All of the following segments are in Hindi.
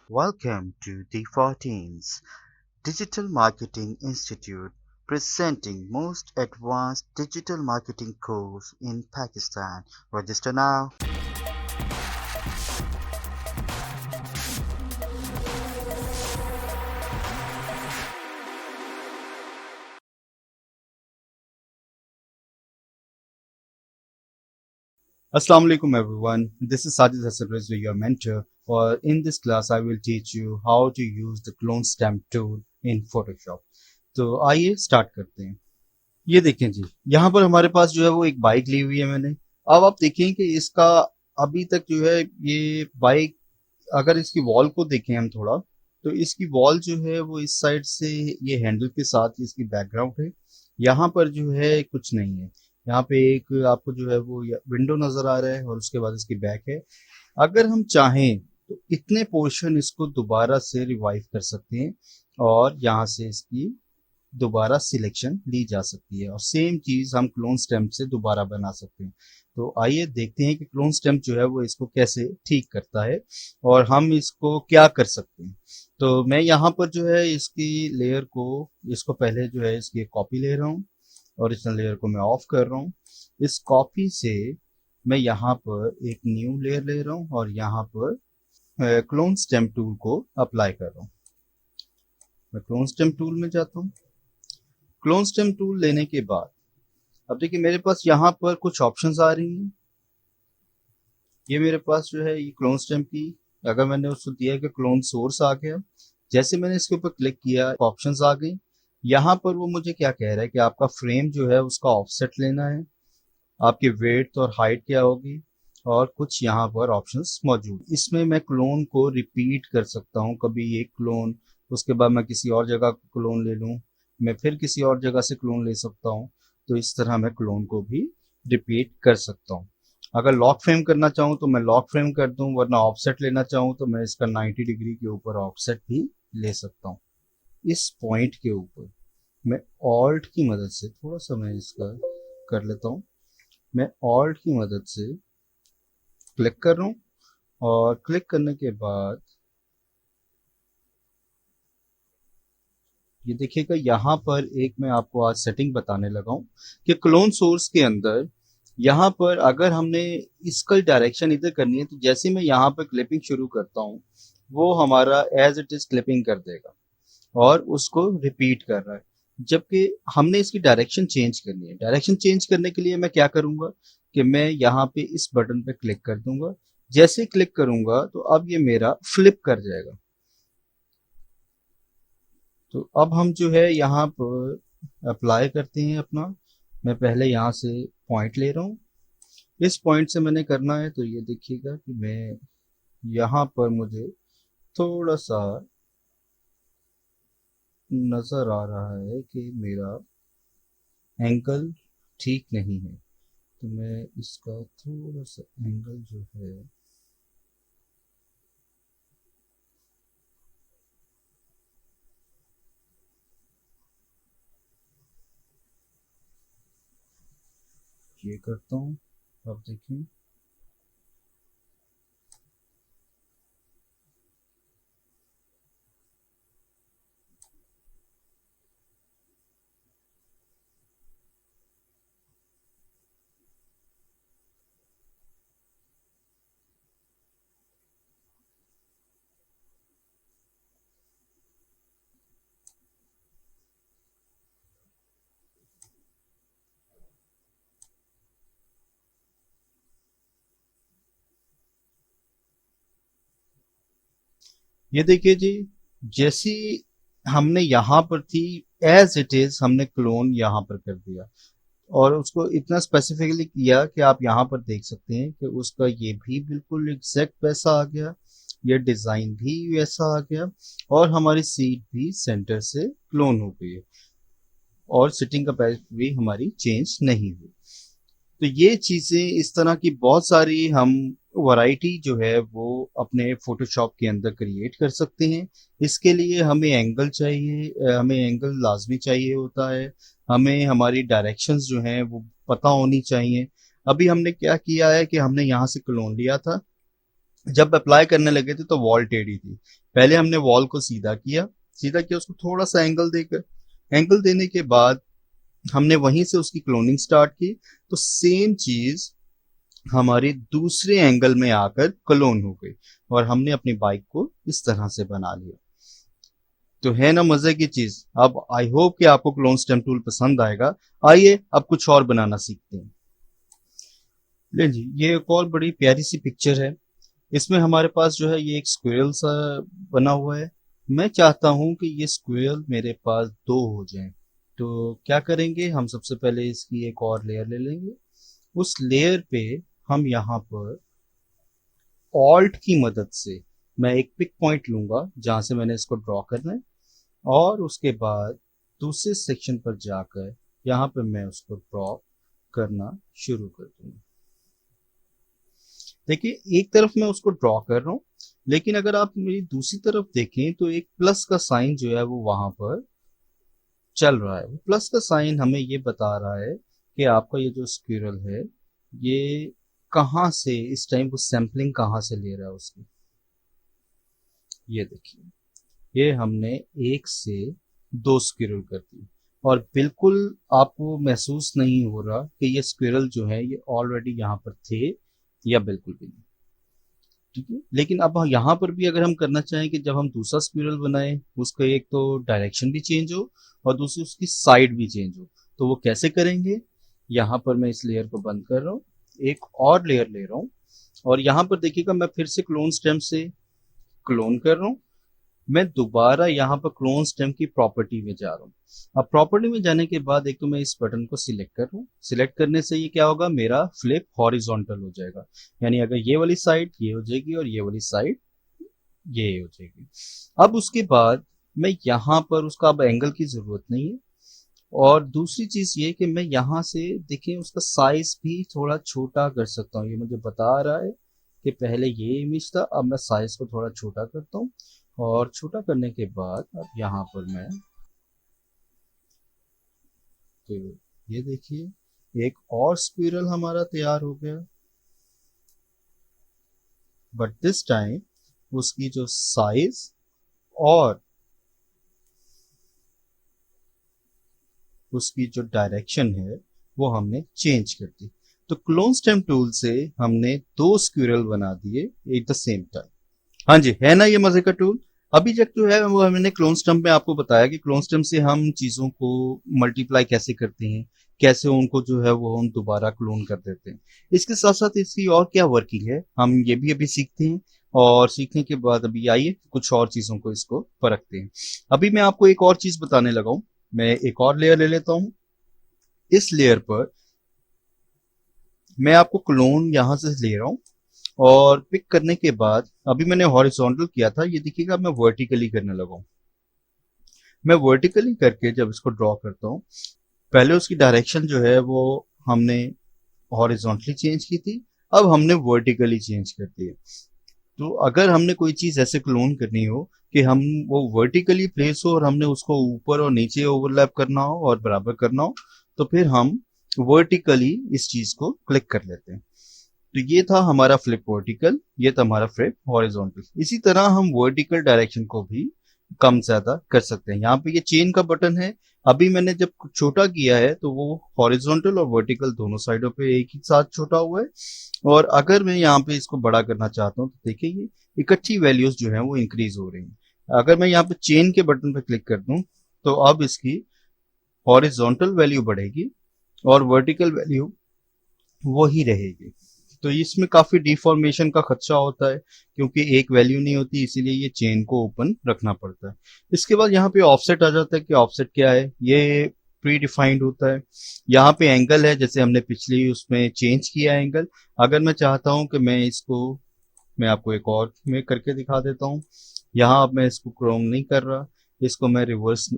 Welcome to the 14th Digital Marketing Institute, presenting most advanced digital marketing course in Pakistan. Register now. Assalamu alaikum everyone. This is Sajid Hassan Rizvi, your mentor. Or in this class, I will teach you how to use the clone stamp tool in Photoshop. तो आइए स्टार्ट करते हैं। ये देखें जी, यहाँ पर हमारे पास जो है वो एक बाइक ली हुई है मैंने। अब आप देखें कि इसका अभी तक जो है ये बाइक, अगर इसकी वॉल को देखें हम थोड़ा, तो इसकी वॉल जो है वो इस साइड से ये हैंडल के साथ इसकी बैकग्राउंड है। यहाँ पर जो है कुछ नहीं है। यहाँ पे एक आपको जो है वो विंडो नजर आ रहा है और उसके बाद इसकी बैक है। अगर हम चाहें तो इतने पोर्शन इसको दोबारा से रिवाइव कर सकते हैं और यहाँ से इसकी दोबारा सिलेक्शन ली जा सकती है और सेम चीज हम क्लोन स्टेम्प से दोबारा बना सकते हैं। तो आइए देखते हैं कि क्लोन स्टेम्प जो है वो इसको कैसे ठीक करता है और हम इसको क्या कर सकते हैं। तो मैं यहाँ पर जो है इसकी लेयर को, इसको पहले जो है इसकी कॉपी ले रहा हूँ। ओरिजिनल लेयर को मैं ऑफ कर रहा हूँ। इस कॉपी से मैं यहाँ पर एक न्यू लेयर ले रहा हूँ और यहाँ पर क्लोन स्टेम्प टूल को अप्लाई कर रहा हूँ। मैं क्लोन स्टेम्प टूल में जाता हूँ। क्लोन स्टेम्प टूल लेने के बाद अब देखिए मेरे पास यहाँ पर कुछ ऑप्शंस आ रही हैं। ये मेरे पास जो है ये क्लोन स्टेम्प की, अगर मैंने उसको दिया कि क्लोन सोर्स आ गया, जैसे मैंने इसके ऊपर क्लिक किया ऑप्शंस आ गई। यहाँ पर वो मुझे क्या कह रहा है कि आपका फ्रेम जो है उसका ऑफसेट लेना है, आपकी वेट और हाइट क्या होगी, और कुछ यहाँ पर ऑप्शंस मौजूद। इसमें मैं क्लोन को रिपीट कर सकता हूँ, कभी एक क्लोन, उसके बाद मैं किसी और जगह क्लोन ले लूँ, मैं फिर किसी और जगह से क्लोन ले सकता हूँ। तो इस तरह मैं क्लोन को भी रिपीट कर सकता हूँ। अगर लॉक फ्रेम करना चाहूँ तो मैं लॉक फ्रेम कर दूँ, वरना ऑफसेट लेना चाहूँ तो मैं इसका 90 डिग्री के ऊपर ऑफसेट भी ले सकता हूँ। इस पॉइंट के ऊपर मैं ऑल्ट की मदद से थोड़ा सा मैं इसका कर लेता हूँ। मैं ऑल्ट की मदद से क्लिक कर रहा हूँ और क्लिक करने के बाद ये देखिएगा यहाँ पर एक मैं आपको आज सेटिंग बताने लगा हूँ कि क्लोन सोर्स के अंदर यहाँ पर अगर हमने इसका डायरेक्शन इधर करनी है तो जैसे मैं यहाँ पर क्लिपिंग शुरू करता हूँ वो हमारा एज इट इज क्लिपिंग कर देगा और उसको रिपीट कर रहा है। जबकि हमने इसकी डायरेक्शन चेंज करनी है। डायरेक्शन चेंज करने के लिए मैं क्या करूंगा कि मैं यहाँ पे इस बटन पे क्लिक कर दूंगा। जैसे ही क्लिक करूंगा तो अब ये मेरा फ्लिप कर जाएगा। तो अब हम जो है यहाँ पर अप्लाई करते हैं अपना। मैं पहले यहाँ से पॉइंट ले रहा हूँ। इस पॉइंट से मैंने करना है तो ये देखिएगा कि मैं यहाँ पर मुझे थोड़ा सा नजर आ रहा है कि मेरा एंगल ठीक नहीं है। तो मैं इसका थोड़ा सा एंगल जो है ये करता हूँ। अब देखिए ये देखिए जी, जैसी हमने यहाँ पर थी एज इट इज हमने क्लोन यहाँ पर कर दिया और उसको इतना स्पेसिफिकली किया कि आप यहाँ पर देख सकते हैं कि उसका ये भी बिल्कुल एग्जैक्ट वैसा आ गया, ये डिजाइन भी वैसा आ गया और हमारी सीट भी सेंटर से क्लोन हो गई है और सिटिंग कैपेसिटी भी हमारी चेंज नहीं हुई। तो ये चीजें इस तरह की बहुत सारी हम वैरायटी जो है वो अपने फोटोशॉप के अंदर क्रिएट कर सकते हैं। इसके लिए हमें एंगल चाहिए, हमें एंगल लाजमी चाहिए होता है। हमें हमारी डायरेक्शंस जो हैं वो पता होनी चाहिए। अभी हमने क्या किया है कि हमने यहाँ से क्लोन लिया था, जब अप्लाई करने लगे थे तो वॉल टेढ़ी थी। पहले हमने वॉल को सीधा किया उसको थोड़ा सा एंगल देकर। एंगल देने के बाद हमने वहीं से उसकी क्लोनिंग स्टार्ट की। तो सेम चीज हमारी दूसरे एंगल में आकर क्लोन हो गई और हमने अपनी बाइक को इस तरह से बना लिया। तो है ना मजे की चीज। अब आई होप कि आपको क्लोन स्टेम टूल पसंद आएगा। आइए अब कुछ और बनाना सीखते हैं। ले जी, ये एक और बड़ी प्यारी सी पिक्चर है। इसमें हमारे पास जो है ये एक स्क्विरल सा बना हुआ है। मैं चाहता हूं कि ये स्क्विरल मेरे पास दो हो जाएं। तो क्या करेंगे, हम सबसे पहले इसकी एक और लेयर ले लेंगे। उस लेयर पे हम यहाँ पर ऑल्ट की मदद से मैं एक पिक पॉइंट लूंगा जहां से मैंने इसको ड्रॉ करना है, और उसके बाद दूसरे सेक्शन पर जाकर यहाँ पे मैं उसको ड्रॉ करना शुरू कर दूंगा। देखिए एक तरफ मैं उसको ड्रॉ कर रहा हूँ, लेकिन अगर आप मेरी दूसरी तरफ देखें तो एक प्लस का साइन जो है वो वहां पर चल रहा है। प्लस का साइन हमें ये बता रहा है कि आपका ये जो स्क्विरल है ये कहाँ से इस टाइम वो सैम्पलिंग कहाँ से ले रहा है उसकी। ये देखिए, ये हमने एक से दो स्क्विरल कर दी और बिल्कुल आपको महसूस नहीं हो रहा कि ये स्क्विरल जो है ये ऑलरेडी यहाँ पर थे, या बिल्कुल भी नहीं। ठीक है, लेकिन अब यहाँ पर भी अगर हम करना चाहें कि जब हम दूसरा स्क्विरल बनाए उसका एक तो डायरेक्शन भी चेंज हो और दूसरी उसकी साइड भी चेंज हो, तो वो कैसे करेंगे। यहाँ पर मैं इस लेयर को बंद कर रहा हूँ, एक और लेयर ले रहा हूँ, और यहाँ पर देखिएगा मैं फिर से क्लोन स्टेम से क्लोन कर रहा हूँ। मैं दोबारा यहाँ पर क्लोन स्टेम की प्रॉपर्टी में जा रहा हूँ। अब प्रॉपर्टी में जाने के बाद एक तो मैं इस बटन को सिलेक्ट कर रहा हूँ। सिलेक्ट करने से ये क्या होगा, मेरा फ्लिप हॉरिजॉन्टल हो जाएगा। यानी अगर ये वाली साइड ये हो जाएगी और ये वाली साइड ये हो जाएगी। अब उसके बाद मैं यहाँ पर उसका अब एंगल की जरूरत नहीं है। और दूसरी चीज ये कि मैं यहाँ से देखिए उसका साइज भी थोड़ा छोटा कर सकता हूँ। ये मुझे बता रहा है कि पहले ये इमेज था, अब मैं साइज को थोड़ा छोटा करता हूँ। और छोटा करने के बाद अब यहाँ पर मैं, तो ये देखिए एक और स्क्विरल हमारा तैयार हो गया। बट दिस टाइम उसकी जो साइज और उसकी जो डायरेक्शन है वो हमने चेंज कर दी। तो क्लोन स्टेम टूल से हमने दो स्क्विरल बना दिए एट द सेम टाइम। हाँ जी, है ना ये मजे का टूल। अभी तक जो है वो हमने क्लोन स्टम्प में आपको बताया कि क्लोन स्टम्प से हम चीजों को मल्टीप्लाई कैसे करते हैं, कैसे उनको जो है वो हम दोबारा क्लोन कर देते हैं। इसके साथ साथ इसकी और क्या वर्किंग है हम ये भी अभी सीखते हैं। और सीखने के बाद अभी आइए कुछ और चीजों को इसको परखते हैं। अभी मैं आपको एक और चीज बताने लगा हूं। मैं एक और लेयर ले लेता हूं। इस लेयर पर मैं आपको क्लोन यहां से ले रहा हूं, और पिक करने के बाद अभी मैंने हॉरिजॉन्टल किया था, ये देखिएगा मैं वर्टिकली करने लगा हूं। मैं वर्टिकली करके जब इसको ड्रॉ करता हूँ, पहले उसकी डायरेक्शन जो है वो हमने हॉरिजॉन्टली चेंज की थी, अब हमने वर्टिकली चेंज कर दी है। तो अगर हमने कोई चीज ऐसे क्लोन करनी हो कि हम वो वर्टिकली प्लेस हो और हमने उसको ऊपर और नीचे ओवरलैप करना हो और बराबर करना हो, तो फिर हम वर्टिकली इस चीज को क्लिक कर लेते हैं। तो ये था हमारा फ्लिप वर्टिकल, ये था हमारा फ्लिप हॉरिजॉन्टल। इसी तरह हम वर्टिकल डायरेक्शन को भी कम ज्यादा कर सकते हैं। यहाँ पे ये चेन का बटन है। अभी मैंने जब छोटा किया है तो वो हॉरिजॉन्टल और वर्टिकल दोनों साइडों पे एक ही साथ छोटा हुआ है। और अगर मैं यहाँ पे इसको बड़ा करना चाहता हूँ तो देखिए ये इकट्ठी वैल्यूज जो है वो इंक्रीज हो रही हैं। अगर मैं यहाँ पे चेन के बटन पे क्लिक कर दूं तो अब इसकी हॉरिजॉन्टल वैल्यू बढ़ेगी और वर्टिकल वैल्यू वो ही रहेगी। तो इसमें काफी डिफॉर्मेशन का खदशा होता है क्योंकि एक वैल्यू नहीं होती, इसीलिए ये चेन को ओपन रखना पड़ता है। इसके बाद यहाँ पे ऑफसेट आ जाता है कि ऑफसेट क्या है, ये प्री डिफाइंड होता है। यहाँ पे एंगल है, जैसे हमने पिछली उसमें चेंज किया एंगल। अगर मैं चाहता हूँ कि मैं आपको एक और में करके दिखा देता हूँ। यहाँ अब मैं इसको क्रोम नहीं कर रहा, इसको मैं रिवर्स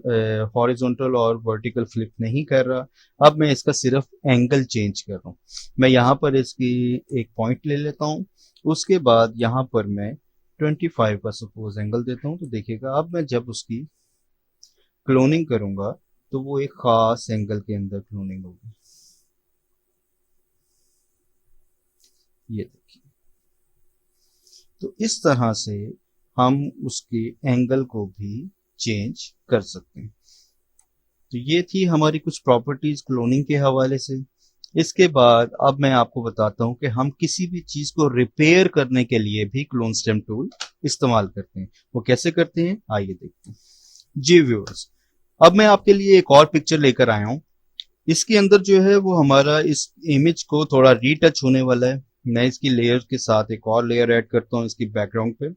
हॉरिजॉन्टल और वर्टिकल फ्लिप नहीं कर रहा। अब मैं इसका सिर्फ एंगल चेंज कर रहा हूँ। मैं यहाँ पर इसकी एक पॉइंट ले लेता हूँ। उसके बाद यहाँ पर मैं 25 का सपोज एंगल देता हूँ। तो देखिएगा अब मैं जब उसकी क्लोनिंग करूंगा तो वो एक खास एंगल के अंदर क्लोनिंग होगी। ये देखिए, तो इस तरह से हम उसके एंगल को भी चेंज कर सकते हैं। तो ये थी हमारी कुछ प्रॉपर्टीज क्लोनिंग के हवाले से। इसके बाद अब मैं आपको बताता हूं कि हम किसी भी चीज को रिपेयर करने के लिए भी क्लोन स्टेम टूल इस्तेमाल करते हैं। वो कैसे करते हैं आइए देखते हैं। जी व्यूअर्स, अब मैं आपके लिए एक और पिक्चर लेकर आया हूं। इसके अंदर जो है वो हमारा इस इमेज को थोड़ा रीटच होने वाला है। मैं इसकी लेयर के साथ एक और लेयर ऐड करता हूँ इसकी बैकग्राउंड पे।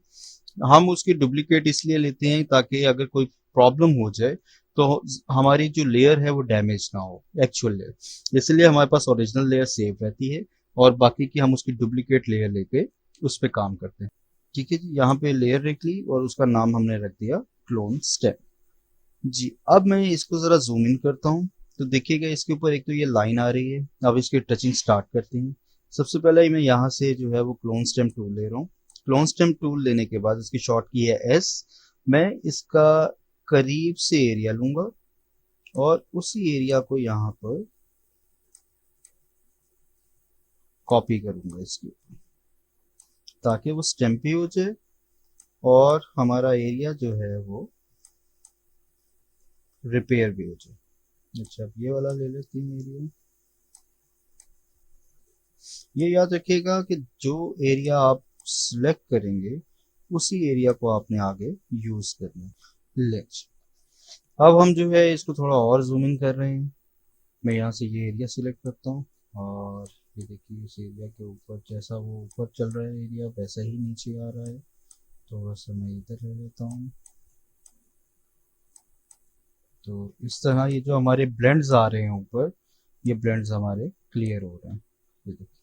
हम उसकी डुप्लीकेट इसलिए लेते हैं ताकि अगर कोई प्रॉब्लम हो जाए तो हमारी जो लेयर है वो डैमेज ना हो, एक्चुअल लेयर। इसलिए हमारे पास ओरिजिनल लेयर सेव रहती है और बाकी की हम उसकी डुप्लीकेट लेयर लेके उस पर काम करते हैं। ठीक है जी, यहाँ पे लेयर रख ली और उसका नाम हमने रख दिया क्लोन स्टेम। जी, अब मैं इसको जरा जूम इन करता हूँ तो देखिएगा इसके ऊपर एक तो ये लाइन आ रही है। अब इसकी टचिंग स्टार्ट करते हैं। सबसे पहले मैं यहाँ से जो है वो क्लोन स्टेम टूल ले रहा हूँ। क्लोन स्टेम टूल लेने के बाद इसकी शॉर्ट की है एस। मैं इसका करीब से एरिया लूंगा और उसी एरिया को यहाँ पर कॉपी करूंगा इसके ऊपर, ताकि वो स्टेम पे हो जाए और हमारा एरिया जो है वो रिपेयर भी हो जाए। अच्छा, अब ये वाला ले लेते हैं एरिया। ये याद रखिएगा कि जो एरिया आप सिलेक्ट करेंगे उसी एरिया को आपने आगे यूज करना है। लेट्स, अब हम जो है इसको थोड़ा और जूम इन कर रहे हैं। मैं यहाँ से ये एरिया सिलेक्ट करता हूँ और ये देखिए इस एरिया के ऊपर जैसा वो ऊपर चल रहा है एरिया वैसा ही नीचे आ रहा है। थोड़ा सा मैं इधर ले लेता हूँ। तो इस तरह ये जो हमारे ब्लेंड्स आ रहे हैं ऊपर, ये ब्लेंड्स हमारे क्लियर हो रहे हैं। ये देखिए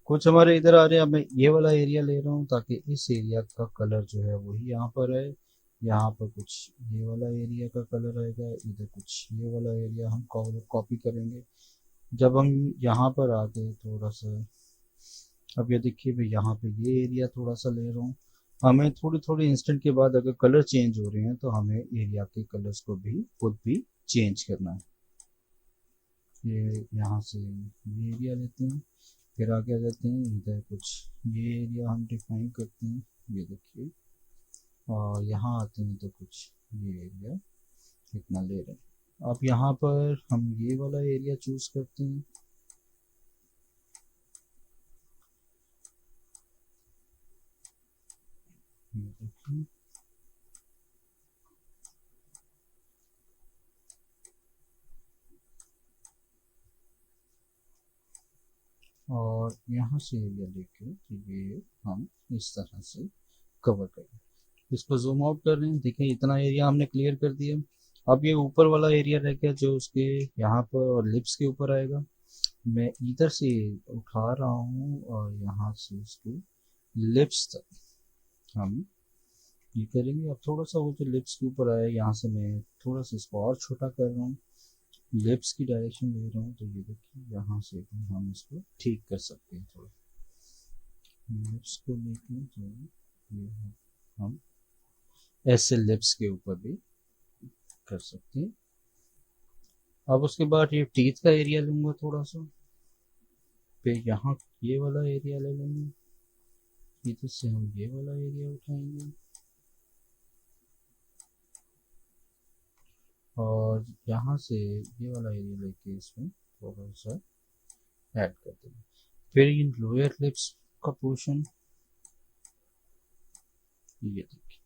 कुछ हमारे इधर आ रहे हैं। अब मैं ये वाला एरिया ले रहा हूँ ताकि इस एरिया का कलर जो है वही यहाँ पर है। यहाँ पर कुछ ये वाला एरिया का कलर आएगा, इधर कुछ ये वाला एरिया हम कॉपी करेंगे। जब हम यहाँ पर आ गए थोड़ा सा, अब ये देखिए मैं यहाँ पे ये एरिया थोड़ा सा ले रहा हूँ। हमें थोड़ी थोड़ी इंस्टेंट के बाद अगर कलर चेंज हो रहे हैं तो हमें एरिया के कलर्स को भी खुद भी चेंज करना है। ये यहाँ से ये एरिया लेते हैं, फिर आगे आ जाते हैं इधर कुछ ये एरिया हम डिफाइन करते हैं, ये देखिए। और यहाँ आते हैं तो कुछ ये एरिया इतना ले रहे हैं। अब यहाँ पर हम ये वाला एरिया चूज करते हैं। ये देखिए, और यहाँ से एरिया लेके तो ये हम इस तरह से कवर करें। इसको जूम आउट कर रहे हैं, देखिए इतना एरिया हमने क्लियर कर दिया। अब ये ऊपर वाला एरिया रह गया जो उसके यहाँ पर और लिप्स के ऊपर आएगा। मैं इधर से उठा रहा हूँ और यहाँ से इसको लिप्स तक हम ये करेंगे। अब थोड़ा सा वो जो लिप्स के ऊपर आया यहाँ से मैं थोड़ा सा इसको और छोटा कर रहा हूँ, लिप्स की डायरेक्शन ले रहा हूँ। तो ये देखिए यहाँ से भी हम इसको ठीक कर सकते हैं। थोड़ा लिप्स को लेके जो ये हम ऐसे लिप्स के ऊपर भी कर सकते हैं। अब उसके बाद ये टीथ का एरिया लूंगा थोड़ा सा, फिर यहाँ ये वाला एरिया ले लेंगे, इधर से हम ये वाला एरिया उठाएंगे और यहाँ से ये वाला एरिया लेके इसमें थोड़ा सा ऐड कर देंगे। फिर इन लोअर लिप्स का पोर्शन ये देखिए,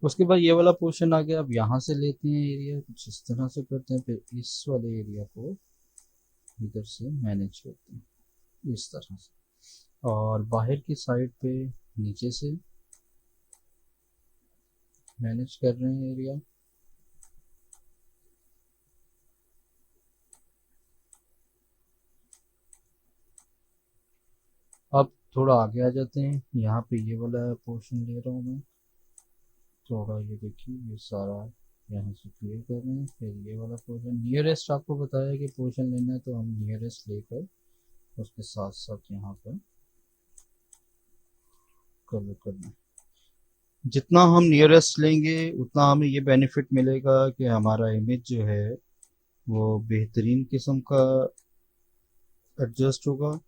उसके बाद ये वाला पोर्शन आ गया। अब यहाँ से लेते हैं एरिया कुछ इस तरह से करते हैं, फिर इस वाले एरिया को इधर से मैनेज करते हैं इस तरह से, और बाहर की साइड पे नीचे से मैनेज कर रहे हैं एरिया। अब थोड़ा आगे आ जाते हैं, यहाँ पे ये वाला पोर्शन ले रहा हूँ मैं थोड़ा। ये देखिए ये सारा यहाँ से क्लियर कर रहे हैं। फिर ये वाला पोर्शन नियरेस्ट आपको बताया कि पोर्शन लेना है तो हम नियरेस्ट लेकर उसके साथ साथ यहाँ पर कवर करना है। जितना हम नियरेस्ट लेंगे उतना हमें ये बेनिफिट मिलेगा कि हमारा इमेज जो है वो बेहतरीन किस्म का एडजस्ट होगा,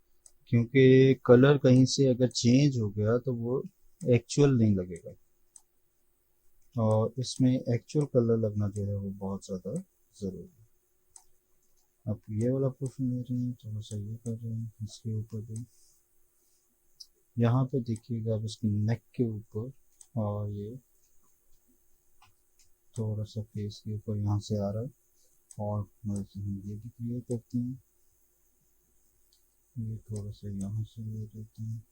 क्योंकि कलर कहीं से अगर चेंज हो गया तो वो एक्चुअल नहीं लगेगा, और इसमें एक्चुअल कलर लगना जो है वो बहुत ज़्यादा ज़रूरी है। अब ये वाला पोर्शन ले रहे हैं, थोड़ा सा ये कर रहे हैं इसके ऊपर भी। यहाँ पे देखिएगा अब इसकी नेक के ऊपर, और ये थोड़ा सा फेस के ऊपर यहाँ से आ रहा है, और हम ये भी क्लियर करते हैं। ये थोड़ा सा यहाँ से ले लेते हैं।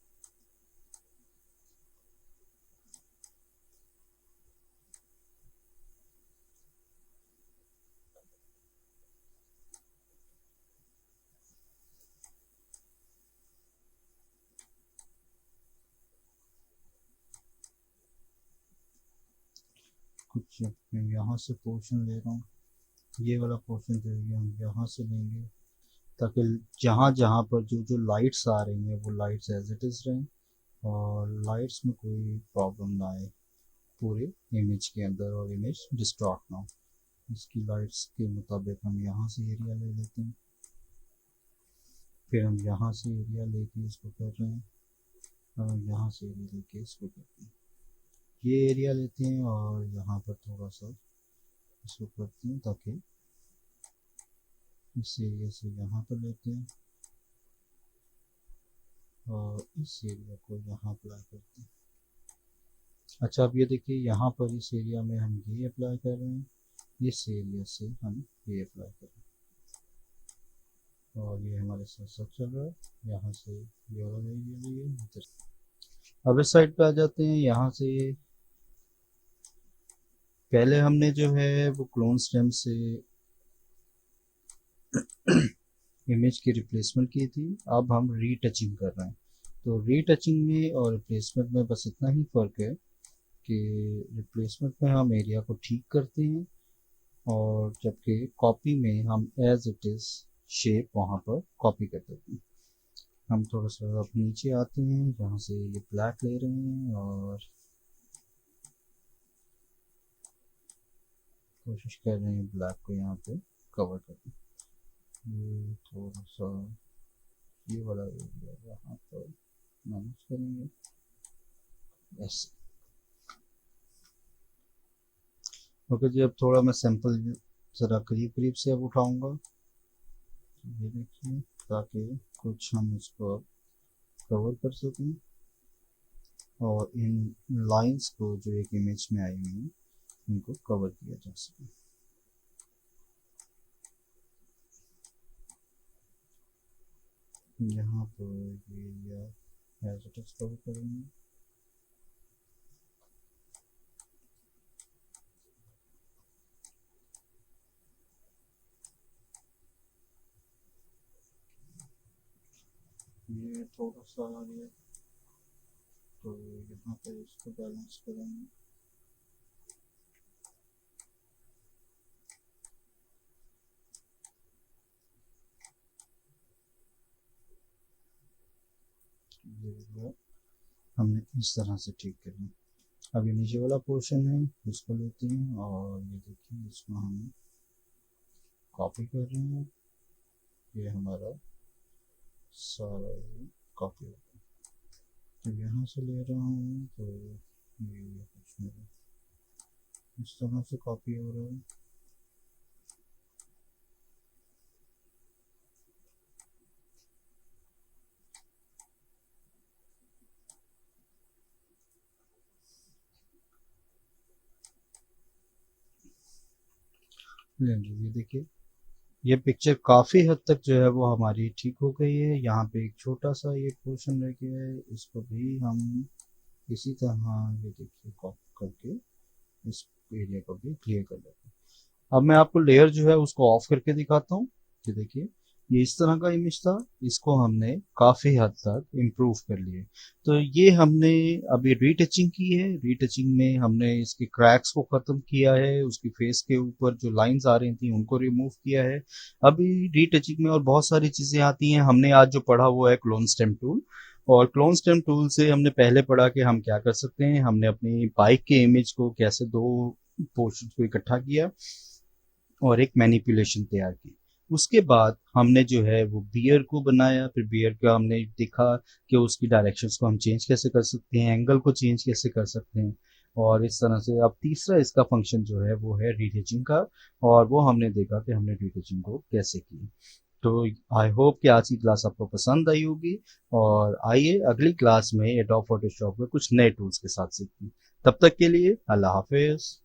कुछ मैं यहाँ से पोर्शन ले रहा हूँ, ये वाला पोर्शन जो है हम यहाँ से लेंगे, ताकि जहाँ जहाँ पर जो जो लाइट्स आ रही हैं वो लाइट्स एज इट इज़ रहें, और लाइट्स में कोई प्रॉब्लम ना आए पूरे इमेज के अंदर, और इमेज डिस्टॉर्ट ना हो। इसकी लाइट्स के मुताबिक हम यहाँ से एरिया ले लेते हैं, फिर हम यहाँ से एरिया लेके इसको कर रहे हैं, और हम यहाँ से एरिया लेके इसको करते हैं। ये एरिया लेते हैं और यहाँ पर थोड़ा सा इसको करते हैं, ताकि इस एरिया से यहाँ पर लेते हैं और इस एरिया को यहाँ अप्लाई करते हैं। अच्छा, अब ये देखिए यहाँ पर इस एरिया में हम ये अप्लाई कर रहे हैं, इस एरिया से हम ये अप्लाई कर रहे हैं, और ये हमारे साथ साथ चल रहा है। यहाँ से ये वाला एरिया लिए, अब इस साइड पे आ जाते हैं। यहाँ से पहले हमने जो है वो क्लोन स्टेम से इमेज की रिप्लेसमेंट की थी, अब हम रीटचिंग कर रहे हैं। तो रीटचिंग में और रिप्लेसमेंट में बस इतना ही फ़र्क है कि रिप्लेसमेंट में हम एरिया को ठीक करते हैं, और जबकि कॉपी में हम एज इट इज़ शेप वहाँ पर कॉपी कर देते हैं। हम थोड़ा सा अब नीचे आते हैं, यहाँ से ये ब्लैक ले रहे हैं और कोशिश कर रहे हैं ब्लैक को यहाँ पे कवर करने। ये थोड़ा सा ये वाला एरिया यहाँ पर मैनेज करेंगे ऐसे। ओके जी, अब थोड़ा मैं सैंपल ज़रा करीब करीब से अब उठाऊंगा, ये देखिए, ताकि कुछ हम इसको कवर कर सकें और इन लाइंस को जो एक इमेज में आई हुई हैं इनको कवर किया जा सके। यहाँ पर ये area as it is cover करेंगे। ये थोड़ा सा आ गया, तो यहाँ पे इसको बैलेंस करेंगे। ये हमने इस तरह से ठीक करना। अब ये नीचे वाला पोर्शन है, इसको लेते हैं और ये देखिए इसको हम कॉपी कर रहे हैं। ये हमारा सारा कॉपी हो गया। तो यहाँ से ले रहा हूँ, तो ये कुछ नहीं, इस तरह से कॉपी हो रहा है। ये देखिए, ये पिक्चर काफ़ी हद तक जो है वो हमारी ठीक हो गई है। यहाँ पे एक छोटा सा ये पोर्शन रह गया है, इसको भी हम इसी तरह ये देखिए कॉपी करके इस एरिया को भी क्लियर कर लेते हैं। अब मैं आपको लेयर जो है उसको ऑफ करके दिखाता हूँ। ये देखिए, ये इस तरह का इमेज था, इसको हमने काफ़ी हद तक इम्प्रूव कर लिया। तो ये हमने अभी रीटचिंग की है। रीटचिंग में हमने इसके क्रैक्स को ख़त्म किया है, उसकी फेस के ऊपर जो लाइंस आ रही थी उनको रिमूव किया है। अभी रीटचिंग में और बहुत सारी चीज़ें आती हैं। हमने आज जो पढ़ा वो है क्लोन स्टेम टूल, और क्लोन स्टेम टूल से हमने पहले पढ़ा कि हम क्या कर सकते हैं। हमने अपनी बाइक के इमेज को कैसे दो पोर्शन को इकट्ठा किया और एक मैनिपुलेशन तैयार की। उसके बाद हमने जो है वो बियर को बनाया, फिर बियर का हमने देखा कि उसकी डायरेक्शंस को हम चेंज कैसे कर सकते हैं, एंगल को चेंज कैसे कर सकते हैं। और इस तरह से अब तीसरा इसका फंक्शन जो है वो है रीटेचिंग का, और वो हमने देखा कि हमने रीटेचिंग को कैसे की। तो आई होप कि आज की क्लास आपको पसंद आई होगी, और आइए अगली क्लास में एडोब फोटोशॉप में कुछ नए टूल्स के साथ सीखते हैं। तब तक के लिए अल्लाह हाफिज।